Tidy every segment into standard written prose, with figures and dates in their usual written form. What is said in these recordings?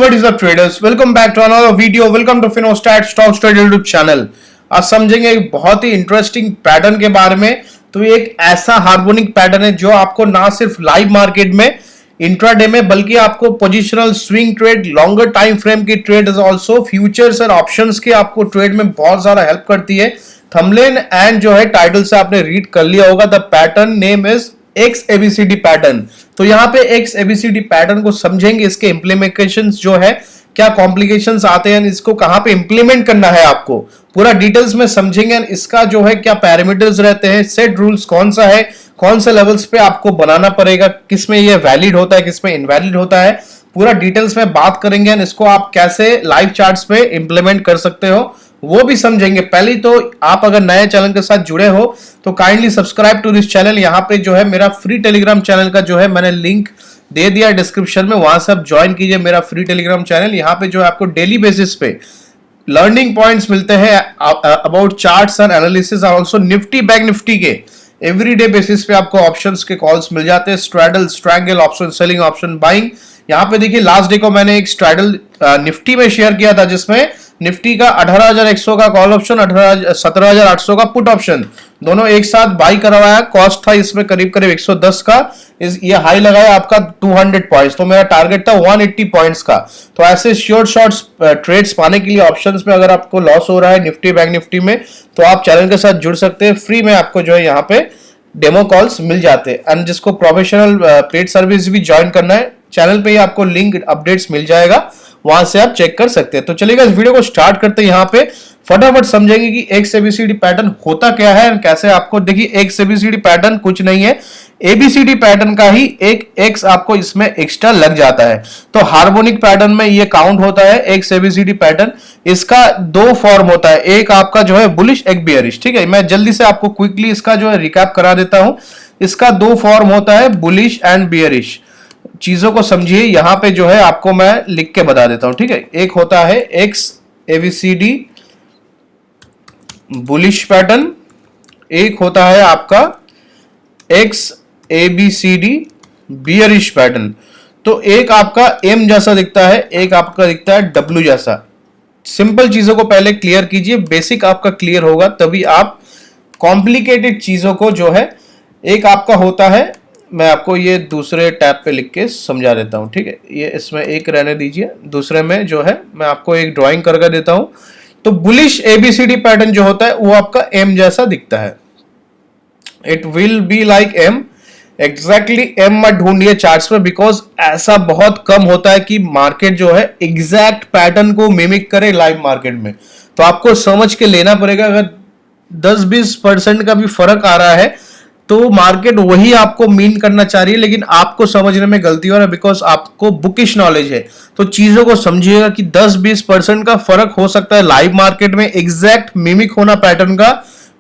What is up traders? Welcome back to another video. Welcome to FinoStat Stocks Trade YouTube channel. आज समझेंगे एक बहुत ही interesting pattern के बारे में। तो ये एक ऐसा हार्मोनिक पैटर्न है जो आपको ना सिर्फ लाइव मार्केट में इंट्राडे में बल्कि आपको positional swing trade, longer time frame की ट्रेड ऑल्सो फ्यूचर्स और ऑप्शंस के आपको ट्रेड में बहुत ज्यादा हेल्प करती है। थंबनेल एंड जो है टाइटल से आपने रीड कर लिया होगा। The pattern name is X ABCD pattern. तो यहाँ पे एक्स एबीसीडी पैटर्न को समझेंगे, इसके इंप्लीमेंटेशंस जो है क्या कॉम्प्लिकेशंस आते हैं, इसको कहां पे इंप्लीमेंट करना है आपको पूरा डिटेल्स में समझेंगे। इसका जो है क्या पैरामीटर्स रहते हैं, सेट रूल्स कौन सा है, कौन से लेवल्स पे आपको बनाना पड़ेगा, किसमें ये वैलिड होता है, किसमें इनवैलिड होता है, पूरा डिटेल्स में बात करेंगे। इसको आप कैसे लाइव चार्ट्स पे इंप्लीमेंट कर सकते हो वो भी समझेंगे। पहले तो आप अगर नए चैनल के साथ जुड़े हो तो kindly subscribe to this channel. यहाँ पे जो है मेरा फ्री टेलीग्राम चैनल का जो है मैंने लिंक दे दिया डिस्क्रिप्शन में, वहां से आप ज्वाइन कीजिए मेरा फ्री टेलीग्राम चैनल। यहाँ पे जो है आपको डेली बेसिस पे लर्निंग पॉइंट्स मिलते हैं अबाउट चार्ट्स एंड एनालिसिस और ऑल्सो निफ्टी बैंक निफ्टी के एवरीडे बेसिस पे आपको ऑप्शंस के कॉल्स मिल जाते हैं। Straddle, strangle, option selling, option buying. यहाँ पे देखिए लास्ट डे को मैंने एक स्ट्रैडल निफ्टी में शेयर किया था जिसमें निफ्टी का 18,100 का कॉल ऑप्शन, 17,800 का पुट ऑप्शन दोनों एक साथ बाई करवाया। कॉस्ट था इसमें करीब करीब 110 का। ये हाई लगाया आपका 200 पॉइंट्स, तो मेरा टारगेट था 180 पॉइंट्स का। तो ऐसे श्योर शॉर्ट्स ट्रेड्स पाने के लिए ऑप्शंस में अगर आपको लॉस हो रहा है निफ्टी बैंक निफ्टी में तो आप चैनल के साथ जुड़ सकते हैं। फ्री में आपको जो है यहाँ पे डेमो कॉल्स मिल जाते हैं। एंड जिसको प्रोफेशनल पेड सर्विस भी ज्वाइन करना है चैनल पे ही आपको लिंक अपडेट्स मिल जाएगा, वहां से आप चेक कर सकते हैं। तो चलिएगा इस वीडियो को स्टार्ट करते हैं। यहाँ पे फटाफट समझेंगे कि एक्स एबीसीडी पैटर्न होता क्या है और कैसे आपको। देखिए एक्स एबीसीडी पैटर्न कुछ नहीं है, एबीसीडी पैटर्न का ही एक एक्स आपको इसमें एक्स्ट्रा लग जाता है। तो हार्मोनिक पैटर्न में ये काउंट होता है एक्स एबीसीडी पैटर्न। इसका दो फॉर्म होता है, एक आपका जो है बुलिश, एक बियरिश। ठीक है, मैं जल्दी से आपको क्विकली इसका जो है रिकैप करा देता हूं। इसका दो फॉर्म होता है, बुलिश एंड बियरिश। चीजों को समझिए, यहां पे जो है आपको मैं लिख के बता देता हूं। ठीक है, एक होता है एक्स एबीसीडी बुलिश पैटर्न, एक होता है आपका एक्स एबीसीडी बियरिश पैटर्न। तो एक आपका एम जैसा दिखता है, एक आपका दिखता है डब्ल्यू जैसा। सिंपल चीजों को पहले क्लियर कीजिए, बेसिक आपका क्लियर होगा तभी आप कॉम्प्लिकेटेड चीजों को जो है। एक आपका होता है, मैं आपको ये दूसरे टैब पे लिख के समझा देता हूं। ठीक है, ये इसमें एक रहने दीजिए, दूसरे में जो है मैं आपको एक ड्राइंग करके देता हूं। तो बुलिश एबीसीडी पैटर्न जो होता है वो आपका एम जैसा दिखता है। It will be like M, exactly M मत ढूंढिए चार्ट्स में, बिकॉज ऐसा बहुत कम होता है कि मार्केट जो है एग्जैक्ट पैटर्न को मिमिक करे लाइव मार्केट में। तो आपको समझ के लेना पड़ेगा। अगर 10-20% का भी फर्क आ रहा है तो मार्केट वही आपको मीन करना चाह रही है, लेकिन आपको समझने में गलती हो रहा है बिकॉज आपको बुकिश नॉलेज है। तो चीजों को समझिएगा कि 10-20% का फर्क हो सकता है लाइव मार्केट में। एग्जैक्ट मिमिक होना पैटर्न का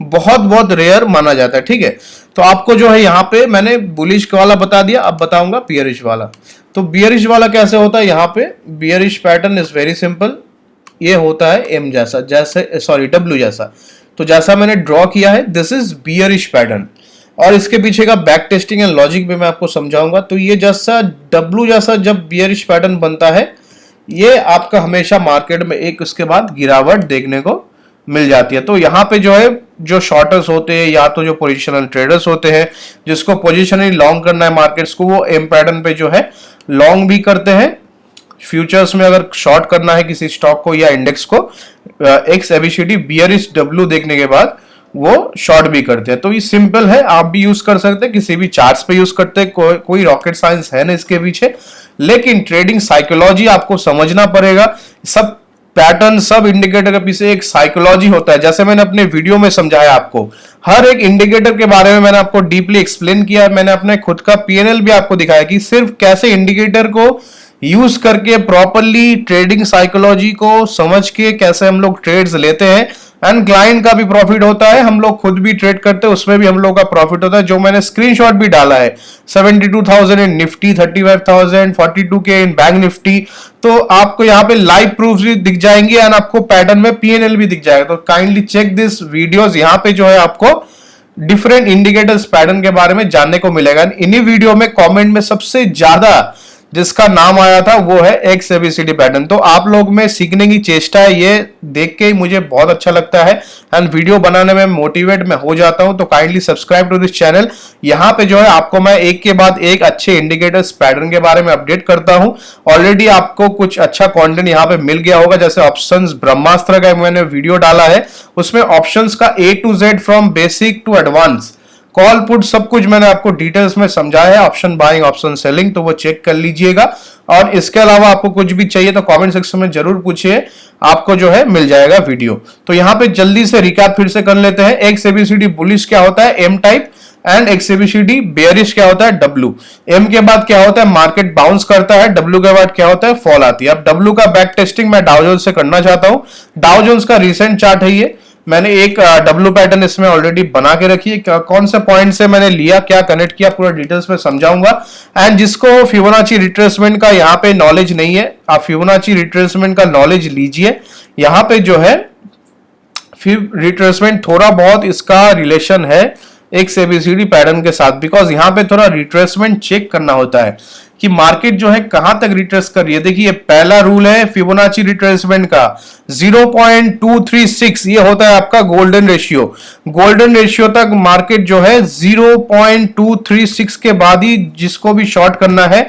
बहुत बहुत रेयर माना जाता है। ठीक है, तो आपको जो है यहाँ पे मैंने बुलिश वाला बता दिया, अब बताऊंगा बियरिश वाला। तो बियरिश वाला कैसे होता है, यहाँ पे bearish pattern is very simple. ये होता है एम जैसा, डब्ल्यू जैसा। तो जैसा मैंने ड्रॉ किया है, दिस इज बियरिश पैटर्न। और इसके पीछे का बैक टेस्टिंग एंड लॉजिक भी मैं आपको समझाऊंगा। तो ये जैसा डब्ल्यू जैसा जब बियरिश पैटर्न बनता है, ये आपका हमेशा मार्केट में एक उसके बाद गिरावट देखने को मिल जाती है। तो यहाँ पे जो है जो शॉर्टर्स होते हैं या तो जो पोजिशनल ट्रेडर्स होते हैं जिसको पोजिशनली लॉन्ग करना है मार्केट्स को, वो एम पैटर्न पे जो है लॉन्ग भी करते हैं। फ्यूचर्स में अगर शॉर्ट करना है किसी स्टॉक को या इंडेक्स को, एक्स एबीसीडी बियरिश डब्ल्यू देखने के बाद वो शॉर्ट भी करते हैं। तो ये सिंपल है, आप भी यूज कर सकते हैं, किसी भी चार्ट्स पे यूज करते हैं। कोई रॉकेट साइंस है ना इसके पीछे, लेकिन ट्रेडिंग साइकोलॉजी आपको समझना पड़ेगा। सब पैटर्न, सब इंडिकेटर के पीछे एक साइकोलॉजी होता है। जैसे मैंने अपने वीडियो में समझाया आपको, हर एक इंडिकेटर के बारे में मैंने आपको डीपली एक्सप्लेन किया। मैंने अपने खुद का पीएनएल भी आपको दिखाया कि सिर्फ कैसे इंडिकेटर को यूज करके प्रॉपरली ट्रेडिंग साइकोलॉजी को समझ के कैसे हम लोग ट्रेड्स लेते हैं। एंड क्लाइंट का भी प्रॉफिट होता है, हम लोग खुद भी ट्रेड करते हैं, उसमें भी हम लोग का प्रॉफिट होता है। जो मैंने स्क्रीनशॉट भी डाला है, 72,000 इन निफ्टी, 35,000, 42K इन बैंक निफ्टी। तो आपको यहाँ पे लाइव प्रूफ भी दिख जाएंगे एंड आपको पैटर्न में पीएनएल भी दिख जाएगा। तो काइंडली चेक दिस वीडियोस। यहाँ पे जो है आपको डिफरेंट इंडिकेटर्स पैटर्न के बारे में जानने को मिलेगा। इन्हीं वीडियो में कमेंट में सबसे ज्यादा जिसका नाम आया था वो है एक्स एबीसीडी पैटर्न। तो आप लोग में सीखने की चेष्टा है, ये देख के ही मुझे बहुत अच्छा लगता है एंड वीडियो बनाने में मोटिवेट मैं हो जाता हूं। तो kindly subscribe to this channel. यहाँ पे जो है आपको मैं एक के बाद एक अच्छे इंडिकेटर्स पैटर्न के बारे में अपडेट करता हूं। ऑलरेडी आपको कुछ अच्छा कंटेंट यहाँ पे मिल गया होगा, जैसे ऑप्शंस ब्रह्मास्त्र का मैंने वीडियो डाला है, उसमें ऑप्शंस का A to Z from basic to advance, call put सब कुछ मैंने आपको डिटेल्स में समझाया है, ऑप्शन बाइंग ऑप्शन सेलिंग, तो वो चेक कर लीजिएगा। और इसके अलावा आपको कुछ भी चाहिए तो कमेंट सेक्शन में जरूर पूछिए, आपको जो है मिल जाएगा वीडियो। तो यहाँ पे जल्दी से रिकैप फिर से कर लेते हैं। एक्स एबीसीडी बुलिश क्या होता है, M type, and X ABCD bearish क्या होता है, डब्ल्यू। एम के बाद क्या होता है, मार्केट बाउंस करता है, डब्ल्यू के बाद क्या होता है, फॉल आती है। अब डब्ल्यू का बैक टेस्टिंग मैं डाउ जोन्स से करना चाहता हूं। डाउ जोन्स का रिसेंट चार्ट है ये, मैंने एक डब्ल्यू पैटर्न इसमें ऑलरेडी बना के रखी है, कौन से पॉइंट से मैंने लिया, क्या कनेक्ट किया, पूरा डिटेल्स में समझाऊंगा। एंड जिसको फिबोनाची रिट्रेसमेंट का यहाँ पे नॉलेज नहीं है, आप फिबोनाची रिट्रेसमेंट का नॉलेज लीजिए। यहाँ पे जो है रिट्रेसमेंट थोड़ा बहुत इसका रिलेशन है एक्स एबीसीडी पैटर्न के साथ, बिकॉज यहाँ पे थोड़ा रिट्रेसमेंट चेक करना होता है कि मार्केट जो है कहां तक रिट्रेस कर रही है। देखिए पहला रूल है फिबोनाची रिट्रेसमेंट का 0.236, ये होता है आपका गोल्डन रेशियो। गोल्डन रेशियो तक मार्केट जो है 0.236 के बाद ही जिसको भी शॉर्ट करना है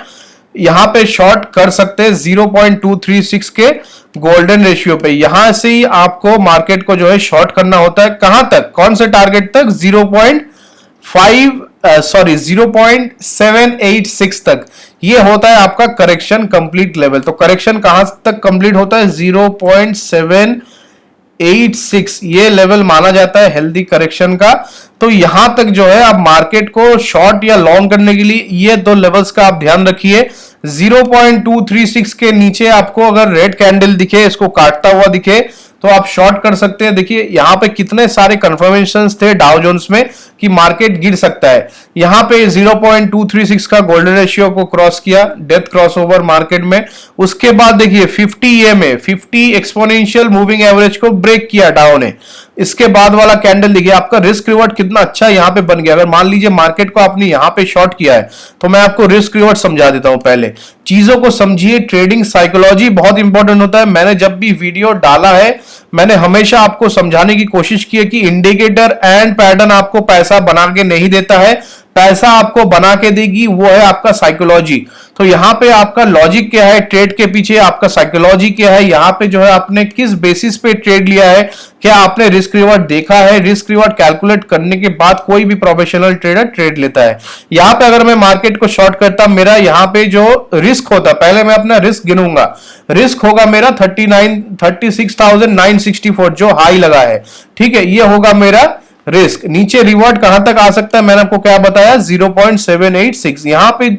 यहां पे शॉर्ट कर सकते हैं 0.236 के गोल्डन रेशियो पे। यहां से ही आपको मार्केट को जो है शॉर्ट करना होता है, कहां तक, कौन से टारगेट तक, 0.786 तक। ये होता है आपका करेक्शन कंप्लीट लेवल। तो करेक्शन कहां तक कंप्लीट होता है, 0.786, ये लेवल माना जाता है हेल्दी करेक्शन का। तो यहां तक जो है आप मार्केट को शॉर्ट या लॉन्ग करने के लिए ये दो लेवल्स का आप ध्यान रखिए। 0.236 के नीचे आपको अगर रेड कैंडल दिखे, इसको काटता हुआ दिखे, तो आप शॉर्ट कर सकते हैं। देखिए यहां पे कितने सारे कंफर्मेशंस थे डाउ जोन्स में कि मार्केट गिर सकता है। यहां पे 0.236 का गोल्डन रेशियो को क्रॉस किया, डेथ क्रॉसओवर मार्केट में। उसके बाद देखिए 50 EMA 50 एक्सपोनेंशियल मूविंग एवरेज को ब्रेक किया डाउ ने। इसके बाद वाला कैंडल देखिए, आपका रिस्क रिवॉर्ड कितना अच्छा यहां पे बन गया। अगर मान लीजिए मार्केट को आपने यहां पे शॉर्ट किया है तो मैं आपको रिस्क रिवॉर्ड समझा देता हूं। पहले चीजों को समझिए, ट्रेडिंग साइकोलॉजी बहुत इंपॉर्टेंट होता है। मैंने जब भी वीडियो डाला है मैंने हमेशा आपको समझाने की कोशिश की है कि इंडिकेटर एंड पैटर्न आपको पैसा बना के नहीं देता है, पैसा आपको बना के देगी वो है आपका साइकोलॉजी। तो यहां पे आपका लॉजिक क्या है, ट्रेड के पीछे आपका साइकोलॉजी क्या है, यहां पे जो है आपने किस बेसिस पे ट्रेड लिया है, क्या आपने रिस्क रिवॉर्ड देखा है। रिस्क रिवॉर्ड कैलकुलेट करने के बाद कोई भी प्रोफेशनल ट्रेडर ट्रेड लेता है। यहां पे अगर मैं मार्केट को शॉर्ट करता, मेरा यहां पे जो रिस्क होता, पहले मैं अपना रिस्क गिनूंगा, रिस्क होगा मेरा 36,964 जो हाई लगा है, ठीक है, ये होगा मेरा रिस्क। नीचे रिवॉर्ड कहां तक आ सकता है, मैंने आपको क्या बताया, 0.786। यहां पे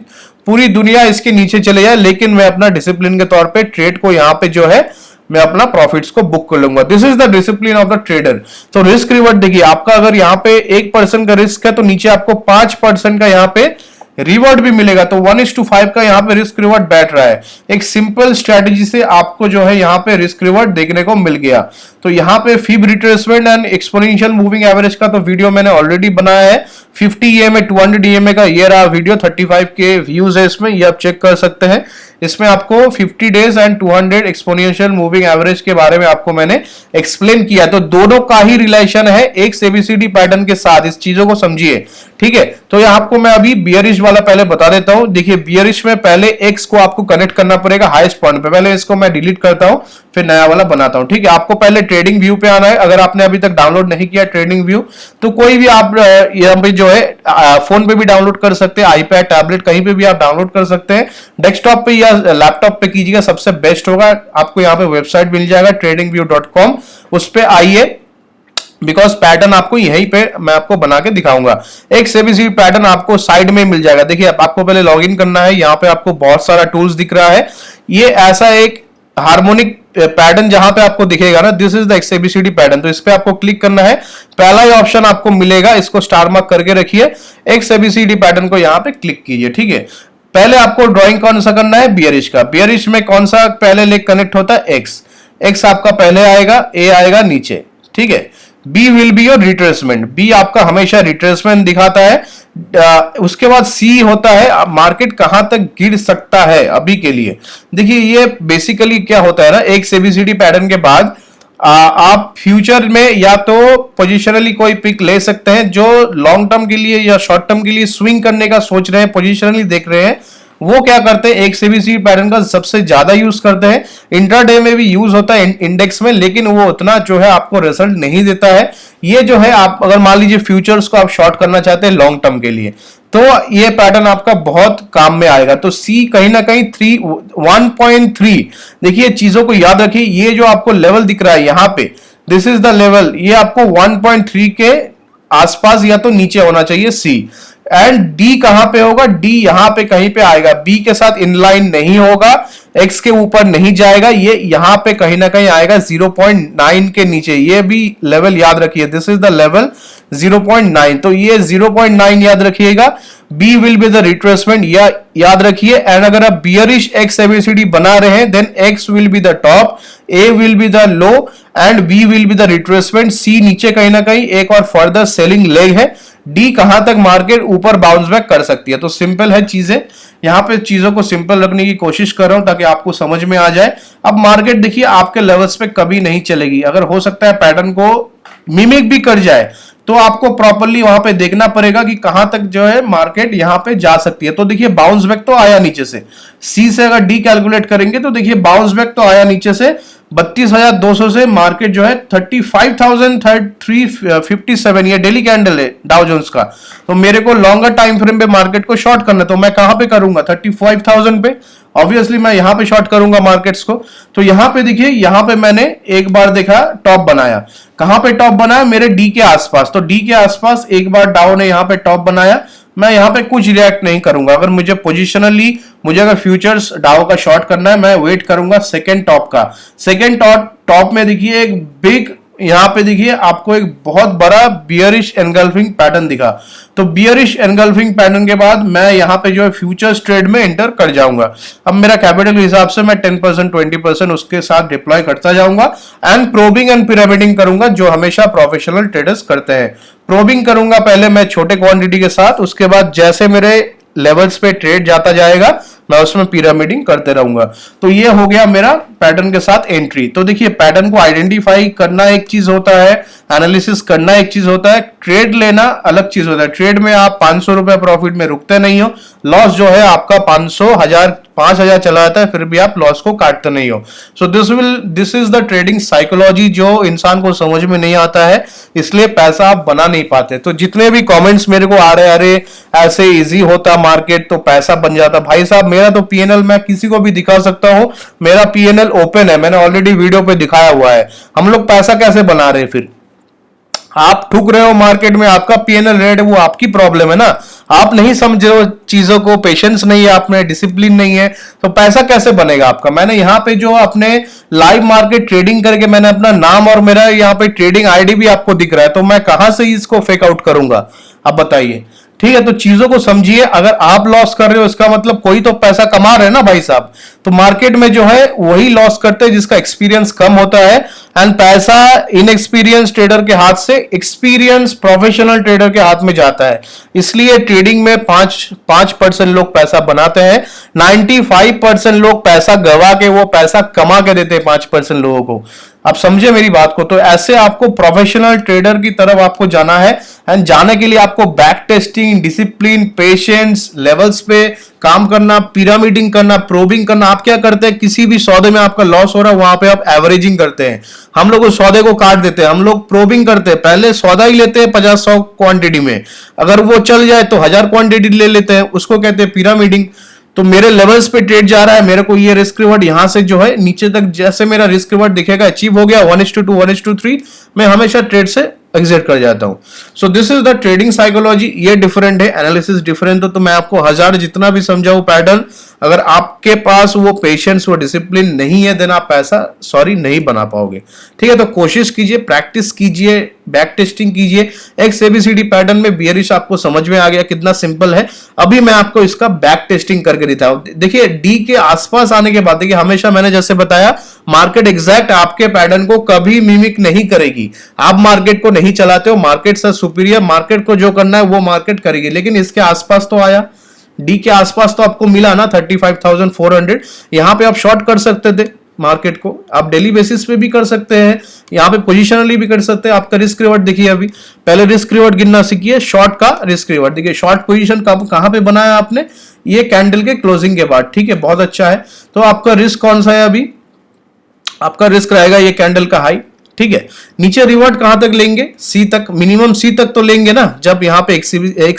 पूरी दुनिया इसके नीचे चले जाए, लेकिन मैं अपना डिसिप्लिन के तौर पे ट्रेड को यहां पे जो है मैं अपना प्रॉफिट्स को बुक कर लूंगा। This is the discipline of the trader. तो रिस्क रिवॉर्ड देखिए, आपका अगर यहां पे 1% का रिस्क है तो नीचे आपको 5% का यहां पे रिवॉर्ड भी मिलेगा। तो 1:5 का यहाँ पे रिस्क रिवॉर्ड बैठ रहा है। एक सिंपल स्ट्रेटेजी से आपको जो है यहाँ पे रिस्क रिवॉर्ड देखने को मिल गया। तो यहाँ पे fib retracement and exponential moving average का तो वीडियो मैंने ऑलरेडी बनाया है। 50 EMA 200 EMA का ये रहा वीडियो, 35 के व्यूज है इसमें, ये आप चेक कर सकते हैं। इसमें आपको 50 days and 200 exponential moving average के बारे में आपको मैंने एक्सप्लेन किया। तो दोनों का ही रिलेशन है एक एबीसीडी पैटर्न के साथ, इस चीजों को समझिए, ठीक है। तो यहां आपको मैं अभी बियरिश वाला पहले बता देता हूं। देखिए बियरिश में पहले एक्स को आपको कनेक्ट करना पड़ेगा हाईएस्ट पॉइंट पे। पहले इसको मैं डिलीट करता हूं, फिर नया वाला बनाता हूं, ठीक है। आपको पहले ट्रेडिंग व्यू पे आना है। अगर आपने अभी तक डाउनलोड नहीं किया ट्रेडिंग व्यू, तो कोई भी आप यहाँ पे जो है फोन पे भी डाउनलोड कर सकते हैं, आईपैड टैबलेट कहीं पे भी आप डाउनलोड कर सकते हैं। डेस्कटॉप पे या लैपटॉप पे कीजिएगा, सबसे बेस्ट होगा। आपको यहाँ पे वेबसाइट मिल जाएगा tradingview.com, उस पे आइए, बिकॉज पैटर्न आपको यहीं पे मैं आपको बना के दिखाऊंगा। एक एबीसीडी पैटर्न आपको साइड में मिल जाएगा। देखिए आपको पहले लॉग इन करना है, यहाँ पे आपको बहुत सारा टूल्स दिख रहा है। ये ऐसा एक हार्मोनिक पैटर्न जहां पे आपको दिखेगा ना, दिस इज द एक्सएबीसीडी पैटर्न, तो इस पे आपको क्लिक करना है। पहला ही ऑप्शन आपको मिलेगा, इसको स्टार मार्क करके रखिए, एक्सएबीसीडी पैटर्न को यहां पे क्लिक कीजिए, ठीक है। पहले आपको ड्राइंग कौन सा करना है, बियरिश का। बियरिश में कौन सा पहले लेग कनेक्ट होता है, एक्स। एक्स आपका पहले आएगा, ए आएगा नीचे, ठीक है। B will be your retracement, B आपका हमेशा रिट्रेसमेंट दिखाता है। उसके बाद सी होता है मार्केट कहां तक गिर सकता है अभी के लिए। देखिए ये बेसिकली क्या होता है ना, एक एबीसीडी पैटर्न के बाद आप फ्यूचर में या तो पोजिशनली कोई पिक ले सकते हैं, जो लॉन्ग टर्म के लिए या शॉर्ट टर्म के लिए स्विंग करने का सोच रहे हैं, पोजिशनली देख रहे हैं, वो क्या करते हैं एक एबीसीडी पैटर्न का सबसे ज्यादा यूज करते हैं। इंट्राडे में भी यूज होता है इंडेक्स में, लेकिन वो उतना जो है आपको रिजल्ट नहीं देता है। ये जो है आप अगर मान लीजिए फ्यूचर्स को आप शॉर्ट करना चाहते हैं लॉन्ग टर्म के लिए, तो ये पैटर्न आपका बहुत काम में आएगा। तो सी कहीं ना कहीं 1.3, देखिए चीजों को याद रखिए, ये जो आपको लेवल दिख रहा है यहां पे, दिस इज द लेवल, ये आपको 1.3 के आसपास या तो नीचे होना चाहिए सी। एंड डी कहां पे होगा, डी यहां पे कहीं पे आएगा, बी के साथ इनलाइन नहीं होगा, एक्स के ऊपर नहीं जाएगा, ये यहां पे कहीं ना कहीं आएगा 0.9 के नीचे, ये भी लेवल याद रखिए, दिस इज द लेवल 0.9। तो ये 0.9 याद रखिएगा। B will be the retracement, या याद रखिए। एंड अगर आप बियरिश एक्स एबीसीडी बना रहे हैं, then x will be the top, A will be the low and B will be the retracement, C नीचे कहीं ना कहीं एक और फर्दर सेलिंग लेग है, डी कहां तक मार्केट ऊपर बाउंस बैक कर सकती है। तो सिंपल है चीजें, यहां पे चीजों को सिंपल रखने की कोशिश कर रहा हूं ताकि आपको समझ में आ जाए। अब मार्केट देखिए आपके लेवल्स पे कभी नहीं चलेगी, अगर हो सकता है पैटर्न को मिमिक भी कर जाए, तो आपको प्रॉपर्ली वहां पे देखना पड़ेगा कि कहां तक जो है मार्केट यहां पे जा सकती है। तो देखिए बाउंस बैक तो आया नीचे से, सी से अगर डी कैलकुलेट करेंगे तो देखिए बाउंस बैक तो आया नीचे से 32,200 से, मार्केट जो है 35,357, ये डेली कैंडल है डाउ जोन्स का। तो मेरे को लॉन्गर टाइम फ्रेम पे मार्केट को शॉर्ट करना है, तो मैं कहां पे करूंगा 35,000 पे, ऑब्वियसली मैं यहां पे शॉर्ट करूंगा मार्केट्स को। तो यहां पे देखिए, यहां पे मैंने एक बार देखा टॉप बनाया, कहां पे टॉप बनाया मेरे डी के आसपास, तो डी के आसपास एक बार डाउन है, यहां पे टॉप बनाया, मैं यहां पे कुछ रिएक्ट नहीं करूंगा। अगर मुझे पोजिशनली मुझे अगर फ्यूचर्स डाउ का शॉर्ट करना है, मैं वेट करूंगा सेकेंड टॉप का। सेकेंड टॉप में देखिए एक बिग, यहां पे देखिए आपको एक बहुत बड़ा बियरिश एनगल्फिंग पैटर्न दिखा, तो बियरिश एनगल्फिंग पैटर्न के बाद मैं यहां पे जो है फ्यूचर्स ट्रेड में एंटर कर जाऊंगा। अब मेरा कैपिटल के हिसाब से मैं 10% 20% उसके साथ डिप्लॉय करता जाऊंगा एंड प्रोबिंग एंड पिरामिडिंग करूंगा, जो हमेशा प्रोफेशनल ट्रेडर्स करते हैं। प्रोबिंग करूंगा पहले मैं छोटे क्वांटिटी के साथ, उसके बाद जैसे मेरे लेवल्स पे ट्रेड जाता जाएगा मैं उसमें पिरामिडिंग करते रहूंगा। तो ये हो गया मेरा पैटर्न के साथ एंट्री। तो देखिए पैटर्न को आइडेंटिफाई करना एक चीज होता है, एनालिसिस करना एक चीज होता है, ट्रेड लेना अलग चीज होता है। ट्रेड में आप 500 रुपए प्रॉफिट में रुकते नहीं हो, लॉस जो है आपका 500, 1000, 5000 चला जाता है, फिर भी आप लॉस को काटते नहीं हो। So this is the trading psychology जो इंसान को समझ में नहीं आता है, इसलिए पैसा आप बना नहीं पाते। तो जितने भी कमेंट्स मेरे को आ रहे हैं, अरे ऐसे इजी होता मार्केट तो पैसा बन जाता, भाई साहब मेरा तो पीएनएल मैं किसी को भी दिखा सकता हूं, मेरा पीएनएल ओपन है, मैंने ऑलरेडी वीडियो पे दिखाया हुआ है। हम लोग पैसा कैसे बना रहे हैं? फिर आप ठुक रहे हो मार्केट में, आपका पीएनएल रेड है, वो आपकी प्रॉब्लम है ना, आप नहीं समझ रहे हो चीजों को, पेशेंस नहीं है आप में, डिसिप्लिन नहीं है, तो पैसा कैसे बनेगा आपका? मैंने यहाँ पे जो अपने लाइव मार्केट ट्रेडिंग करके मैंने अपना नाम और मेरा यहाँ पे ट्रेडिंग आईडी भी आपको दिख रहा है, तो मैं कहां से इसको फेक आउट करूंगा? आप बताइए। ठीक है, तो चीजों को समझिए। अगर आप लॉस कर रहे हो इसका मतलब कोई तो पैसा कमा रहे हैं ना भाई साहब। तो मार्केट में जो है वही लॉस करते हैं जिसका एक्सपीरियंस कम होता है, एंड पैसा इनएक्सपीरियंस ट्रेडर के हाथ से एक्सपीरियंस प्रोफेशनल ट्रेडर के हाथ में जाता है। इसलिए ट्रेडिंग में 5% लोग पैसा बनाते हैं, 95% लोग पैसा गवा के वो पैसा कमा के देते हैं 5% लोगों को। आप समझे मेरी बात को? तो ऐसे आपको प्रोफेशनल ट्रेडर की तरफ आपको जाना है, एंड जाने के लिए आपको back testing, discipline, patience, levels पे काम करना, पिरामिडिंग करना, प्रोबिंग करना। आप क्या करते हैं, किसी भी सौदे में आपका लॉस हो रहा है वहां पे आप एवरेजिंग करते हैं। हम लोग उस सौदे को काट देते हैं, हम लोग प्रोबिंग करते हैं, पहले सौदा ही लेते हैं 50-100 क्वांटिटी में, अगर वो चल जाए तो 1000 क्वांटिटी ले लेते हैं, उसको कहते हैं पिरामिडिंग। तो मेरे लेवल्स पे ट्रेड जा रहा है, मेरे को ये रिस्क रिवॉर्ड यहां से जो है नीचे तक जैसे मेरा रिस्क रिवॉर्ड दिखेगा, अचीव हो गया 1:2 1:3, मैं हमेशा ट्रेड से एग्जिट कर जाता हूं। So this is the trading psychology. ये डिफरेंट है, एनालिसिस डिफरेंट। तो मैं आपको 1000 जितना भी समझाऊं पैटर्न, अगर आपके पास वो पेशेंस, वो डिसिप्लिन नहीं है, देन आप पैसा नहीं बना पाओगे। ठीक है, तो कोशिश कीजिए, प्रैक्टिस कीजिए, बैक टेस्टिंग कीजिए। एक्स एबीसीडी पैटर्न में बियरिश आपको समझ में आ गया कितना सिंपल है। अभी मैं आपको इसका बैक टेस्टिंग करके देता हूं। देखिए डी के आसपास आने के बाद, देखिए हमेशा मैंने जैसे बताया, मार्केट एग्जैक्ट आपके पैटर्न को कभी मिमिक नहीं करेगी। आप मार्केट को नहीं चलाते हो, मार्केट से सुपीरियर, मार्केट को जो करना है वो मार्केट करेगी। लेकिन इसके आसपास तो आया, डी के आसपास तो आपको मिला ना 35,400। यहां पे आप शॉर्ट कर सकते थे मार्केट को, आप डेली बेसिस पे भी कर सकते हैं, यहां पे पोजिशनली भी कर सकते हैं। आपका रिस्क रिवॉर्ड देखिए, अभी पहले रिस्क रिवॉर्ड गिनना सीखिए, शॉर्ट का रिस्क रिवॉर्ड देखिए। शॉर्ट पोजीशन कहां पे बनाया आपने, ये कैंडल के क्लोजिंग के बाद। ठीक है, बहुत अच्छा है। तो आपका रिस्क कौन सा है, अभी आपका रिस्क रहेगा ये कैंडल का हाई। ठीक है, नीचे रिवर्ट कहां तक लेंगे, सी तक, मिनिमम सी तक तो लेंगे ना। जब यहाँ पे एक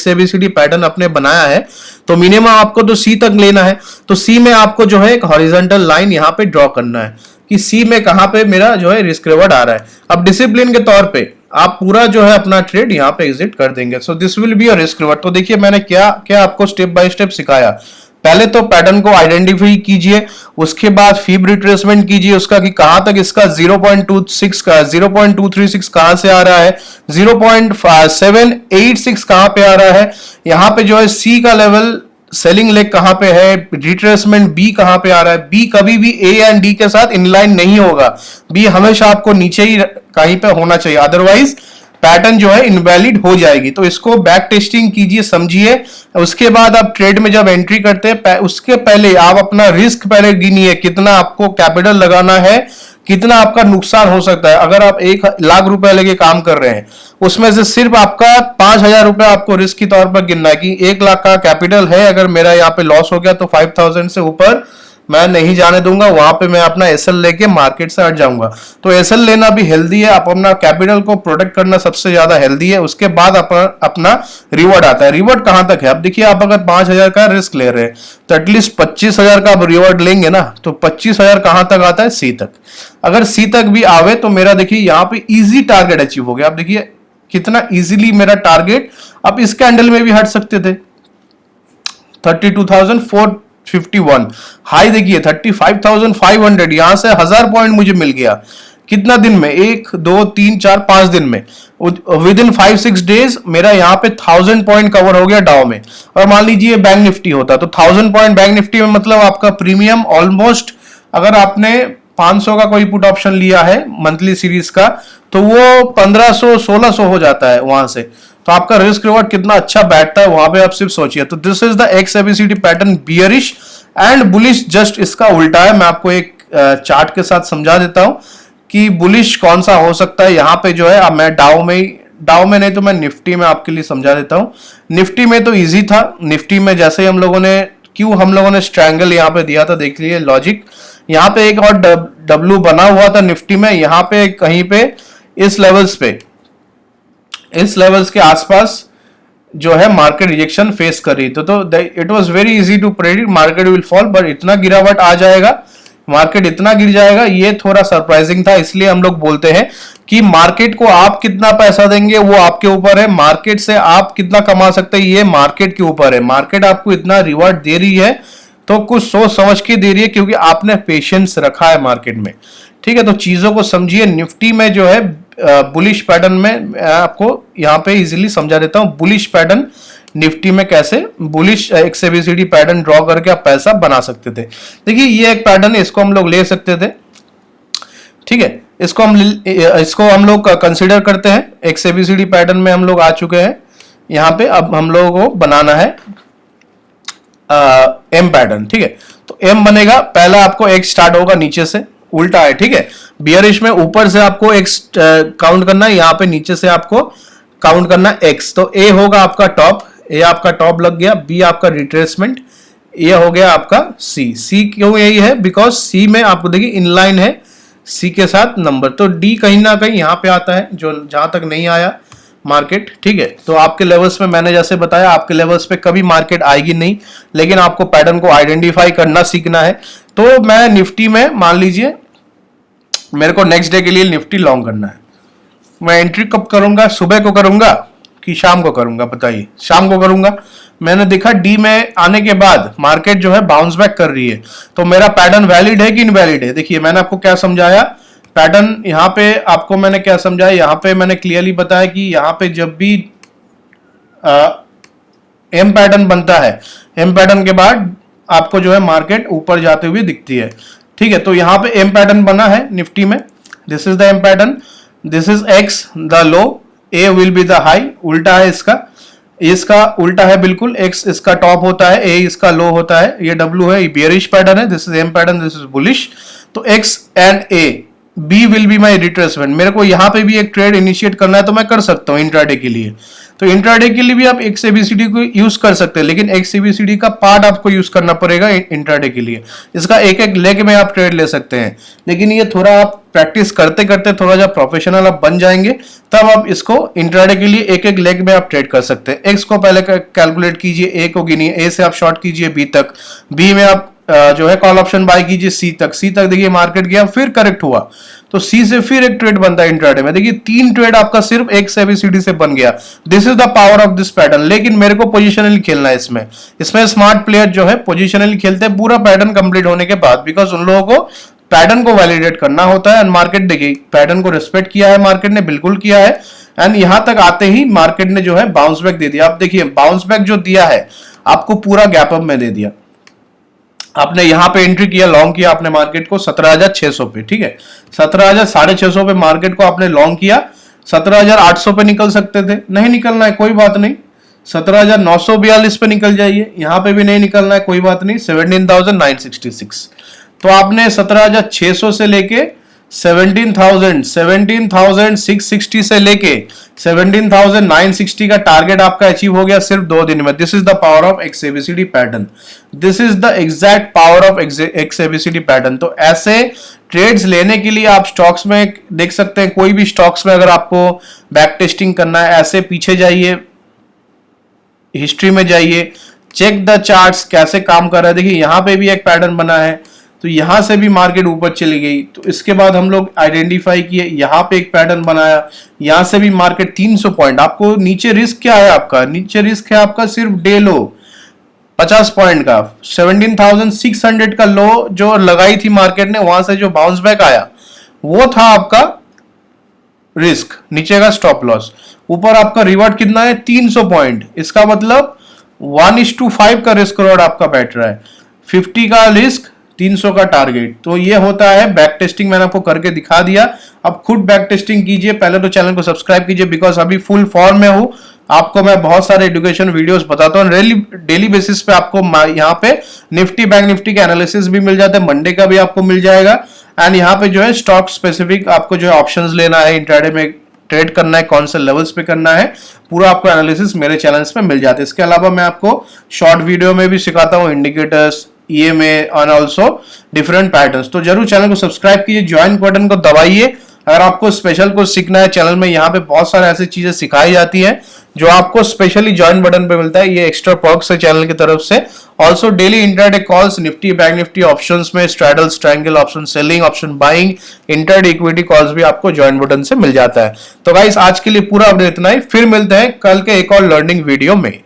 एबीसीडी पैटर्न आपने बनाया है तो मिनिमम आपको तो सी तक लेना है। तो सी में आपको जो है एक हॉरिजॉन्टल लाइन यहाँ पे ड्रॉ करना है कि सी में कहां पे मेरा जो है रिस्क रिवर्ड आ रहा है। अब डिसिप्लिन के तौर पे आप पूरा जो है अपना ट्रेड यहाँ पे एग्जिट कर देंगे। So this will be a risk revered. तो देखिए मैंने क्या क्या आपको स्टेप बाय स्टेप सिखाया। पहले तो पैटर्न को आइडेंटिफाई कीजिए, उसके बाद फीब रिट्रेसमेंट कीजिए उसका कि कहां तक इसका 0.26 का 0.236 कहां से आ रहा है, 0.786 कहां पे आ रहा है, यहां पे जो है सी का लेवल सेलिंग लेग कहां पे है, रिट्रेसमेंट बी कहां पे आ रहा है। बी कभी भी ए एंड डी के साथ इनलाइन नहीं होगा, बी हमेशा आपको नीचे ही कहीं पे होना चाहिए, अदरवाइज पैटर्न जो है इनवैलिड हो जाएगी। तो इसको बैक टेस्टिंग कीजिए, समझिए। उसके बाद आप ट्रेड में जब एंट्री करते हैं उसके पहले आप अपना रिस्क पहले गिनिए, कितना आपको कैपिटल लगाना है, कितना आपका नुकसान हो सकता है। अगर आप 1,00,000 रुपए लेके काम कर रहे हैं, उसमें से सिर्फ आपका 5,000 रुपए आपको रिस्क के तौर पर गिनना है कि 1,00,000 का कैपिटल है, अगर मेरा यहाँ पे लॉस हो गया तो 5,000 से ऊपर मैं नहीं जाने दूंगा, वहां पे मैं अपना एसएल लेके मार्केट से हट जाऊंगा। तो एसएल लेना भी हेल्दी है, आप अपना कैपिटल को प्रोटेक्ट करना सबसे ज्यादा हेल्दी है। उसके बाद अपना रिवॉर्ड आता है। रिवॉर्ड कहां तक है, अब देखिए आप अगर 5,000 का रिस्क ले रहे हैं तो एटलीस्ट 25,000 का आप रिवॉर्ड लेंगे ना, तो 25,000 कहां तक आता है, सी तक। अगर सी तक भी आवे तो मेरा देखिए यहाँ पे इजी टारगेट अचीव हो गया। आप देखिए कितना इजीली मेरा टारगेट, आप इस कैंडल में भी हट सकते थे। 32,451 हाई देखिए 35,500, यहां से 1,000 पॉइंट मुझे मिल गया। कितना दिन में, 1 2 3 4 5 दिन में, विद इन 5-6 डेज मेरा यहाँ पे 1,000 पॉइंट कवर हो गया डाउ में। और मान लीजिए बैंक निफ्टी होता तो 1,000 पॉइंट बैंक निफ्टी में, मतलब आपका प्रीमियम ऑलमोस्ट, अगर आपने 500 का कोई पुट ऑप्शन लिया है मंथली सीरीज का, तो वो 1,500-1,600 हो जाता है वहां से। तो आपका रिस्क रिवॉर्ड कितना अच्छा बैठता है वहां पे आप सिर्फ सोचिए। तो this is the X ABCD pattern, bearish and bullish just इसका उल्टा है। मैं आपको एक चार्ट के साथ समझा देता हूं कि बुलिश कौन सा हो सकता है। यहाँ पे जो है, अब मैं डाउ में नहीं तो मैं निफ्टी में आपके लिए समझा देता हूं। निफ्टी में तो इजी था, निफ्टी में जैसे ही हम लोगों ने स्ट्रैंगल यहाँ पे दिया था, देख लीजिए लॉजिक। यहाँ पे एक और डब्ल्यू बना हुआ था निफ्टी में, यहाँ पे कहीं पे इस लेवल्स के आसपास जो है मार्केट रिजेक्शन फेस कर रही। तो it was very easy to predict market will fall, but इतना गिरावट आ जाएगा, मार्केट इतना गिर जाएगा, ये थोड़ा सरप्राइजिंग था। इसलिए हम लोग बोलते हैं कि मार्केट को आप कितना पैसा देंगे वो आपके ऊपर है, मार्केट से आप कितना कमा सकते हैं ये मार्केट के ऊपर है। मार्केट आपको इतना रिवॉर्ड दे रही है तो कुछ सोच समझ के दे रही है, क्योंकि आपने पेशेंस रखा है मार्केट में। ठीक है, तो चीजों को समझिए। निफ्टी में जो है बुलिश पैटर्न में मैं आपको यहाँ पे इजीली समझा देता हूँ, बुलिश पैटर्न निफ्टी में कैसे bullish X ABCD pattern draw करके आप पैसा बना सकते थे। देखिए ये एक पैटर्न है, इसको हम लोग ले सकते थे। ठीक है, इसको हम लोग कंसिडर करते हैं। एक्स एबीसीडी पैटर्न में हम लोग आ चुके हैं यहाँ पे। अब हम लोगों को बनाना है एम पैटर्न। ठीक है, तो एम बनेगा, पहला आपको एक्स स्टार्ट होगा नीचे से, उल्टा है। ठीक है, बियरिश में ऊपर से आपको एक्स काउंट करना है, यहाँ पे नीचे से आपको काउंट करना है एक्स। तो ए होगा आपका टॉप, ए आपका टॉप लग गया, बी आपका रिट्रेसमेंट, ये हो गया आपका सी। सी क्यों यही है, बिकॉज सी में आपको देखिए इनलाइन है सी के साथ नंबर। तो डी कहीं ना कहीं यहाँ पे आता है, जो जहां तक नहीं आया मार्केट। ठीक है, तो आपके लेवल्स में मैंने जैसे बताया, आपके लेवल्स पे कभी मार्केट आएगी नहीं, लेकिन आपको पैटर्न को आइडेंटिफाई करना सीखना है। तो मैं निफ्टी में मान लीजिए मेरे को नेक्स्ट डे के लिए निफ्टी लॉन्ग करना है, मैं एंट्री कब करूंगा, सुबह को करूंगा। कि शाम को करूंगा? बताइए, शाम को करूंगा। मैंने देखा डी में आने के बाद मार्केट जो है बाउंस बैक कर रही है, तो मेरा पैटर्न वैलिड है कि इनवैलिड है? देखिए मैंने आपको क्या समझाया, पैटर्न यहाँ पे आपको मैंने क्या समझाया, यहाँ पे मैंने क्लियरली बताया कि यहाँ पे जब भी एम पैटर्न बनता है, एम पैटर्न के बाद आपको जो है मार्केट ऊपर जाते हुए दिखती है। ठीक है, तो यहाँ पे एम पैटर्न बना है निफ्टी में, this is the M pattern, this is X the low, A will be the high, उल्टा है इसका उल्टा है बिल्कुल, एक्स इसका टॉप होता है, ए इसका लो होता है, ये डब्ल्यू है, ये बियरिश पैटर्न है, this is M pattern, this is bullish. तो X and A, B will be my retracement. मेरे को यहाँ पे भी एक ट्रेड इनिशिएट करना है तो मैं कर सकता हूँ इंट्राडे के लिए। तो इंट्राडे के लिए भी आप एक्स एबीसीडी को यूज कर सकते हैं, लेकिन एक्स एबीसीडी का पार्ट आपको यूज करना पड़ेगा इंट्राडे के लिए। इसका एक एक लेग में आप ट्रेड ले सकते हैं, लेकिन ये थोड़ा आप प्रैक्टिस करते करते थोड़ा जब प्रोफेशनल आप बन जाएंगे तब आप इसको इंट्राडे के लिए एक एक लेग में आप ट्रेड कर सकते हैं। एक्स को पहले कैलकुलेट कीजिए, ए को गिनिए, ए से आप शॉर्ट कीजिए बी तक, बी में आप जो है कॉल ऑप्शन बाय कीजिए सी तक, सी तक देखिए मार्केट गया फिर करेक्ट हुआ, तो सी से फिर एक ट्रेड बनता है इंट्राडे में। देखिए 3 ट्रेड आपका सिर्फ एक एबीसीडी से बन गया। This is the power of this pattern. लेकिन मेरे को पोजिशनली खेलना है इसमें स्मार्ट प्लेयर जो है पोजिशनली खेलते हैं पूरा पैटर्न कंप्लीट होने के बाद, बिकॉज उन लोगों को पैटर्न को वैलिडेट करना होता है। एंड मार्केट देखिए पैटर्न को रिस्पेक्ट किया है, मार्केट ने बिल्कुल किया है। एंड यहां तक आते ही मार्केट ने जो है बाउंस बैक दे दिया। आप देखिए बाउंस बैक जो दिया है आपको पूरा गैप अप में दे दिया। आपने यहां पे एंट्री किया, लॉन्ग किया आपने मार्केट को 17,600 पे, ठीक है, 17,650 पे मार्केट को आपने लॉन्ग किया। 17,800 पे निकल सकते थे, नहीं निकलना है कोई बात नहीं, 17,942 पे निकल जाइए, यहां पे भी नहीं निकलना है कोई बात नहीं, 17,966। तो आपने 17,600 से लेके 17,660 से लेके 17,960 का टारगेट आपका अचीव हो गया सिर्फ 2 दिन में। This is the power of X ABCD pattern, this is the exact power of X ABCD pattern. तो ऐसे ट्रेड्स लेने के लिए आप स्टॉक्स में देख सकते हैं, कोई भी स्टॉक्स में अगर आपको बैक टेस्टिंग करना है, ऐसे पीछे जाइए, हिस्ट्री में जाइए, चेक द चार्ट्स कैसे काम कर रहा है। देखिए यहां पे भी एक पैटर्न बना है, तो यहां से भी मार्केट ऊपर चली गई, तो इसके बाद हम लोग आइडेंटिफाई किए, यहां पे एक पैटर्न बनाया, यहां से भी मार्केट 300 पॉइंट। आपको नीचे रिस्क क्या है, आपका नीचे रिस्क है आपका सिर्फ डे लो 50 पॉइंट का, 17,600 का लो जो लगाई थी मार्केट ने, वहां से जो बाउंस बैक आया वो था आपका रिस्क, नीचे का स्टॉप लॉस। ऊपर आपका रिवर्ट कितना है 300 पॉइंट, इसका मतलब 1:5 का रिस्क रिवॉर्ड आपका बैठ रहा है, 50 का रिस्क 300 का टारगेट। तो ये होता है बैक टेस्टिंग, मैंने आपको करके दिखा दिया। अब खुद बैक टेस्टिंग कीजिए, पहले तो चैनल को सब्सक्राइब कीजिए, बिकॉज अभी फुल फॉर्म में हूं, आपको मैं बहुत सारे एजुकेशन वीडियोस बताता हूं डेली बेसिस पे। आपको यहाँ पे निफ्टी बैंक निफ्टी के एनालिसिस भी मिल जाते हैं, मंडे का भी आपको मिल जाएगा। एंड यहाँ पे जो है स्टॉक स्पेसिफिक आपको जो है ऑप्शंस लेना है, इंट्राडे में ट्रेड करना है, कौन से लेवल्स पे करना है, पूरा आपको एनालिसिस मेरे चैनल्स पे मिल जाते हैं। इसके अलावा मैं आपको शॉर्ट वीडियो में भी सिखाता हूँ इंडिकेटर्स, EMA और ऑल्सो डिफरेंट पैटर्न्स। तो जरूर चैनल को सब्सक्राइब कीजिए, ज्वाइन बटन को दबाइए। अगर आपको स्पेशल कुछ सीखना है चैनल में, यहाँ पे बहुत सारे ऐसी चीजें सिखाई जाती हैं जो आपको स्पेशली ज्वाइन बटन पे मिलता है, ये एक्स्ट्रा पर्क्स है चैनल की तरफ से। Also daily intraday calls, Nifty bank Nifty options में straddles, triangle option selling, option buying, intraday equity calls भी आपको ज्वाइन बटन से मिल जाता है। तो गाइस आज के लिए पूरा अपडेट इतना ही, फिर मिलते हैं कल के एक और लर्निंग वीडियो में।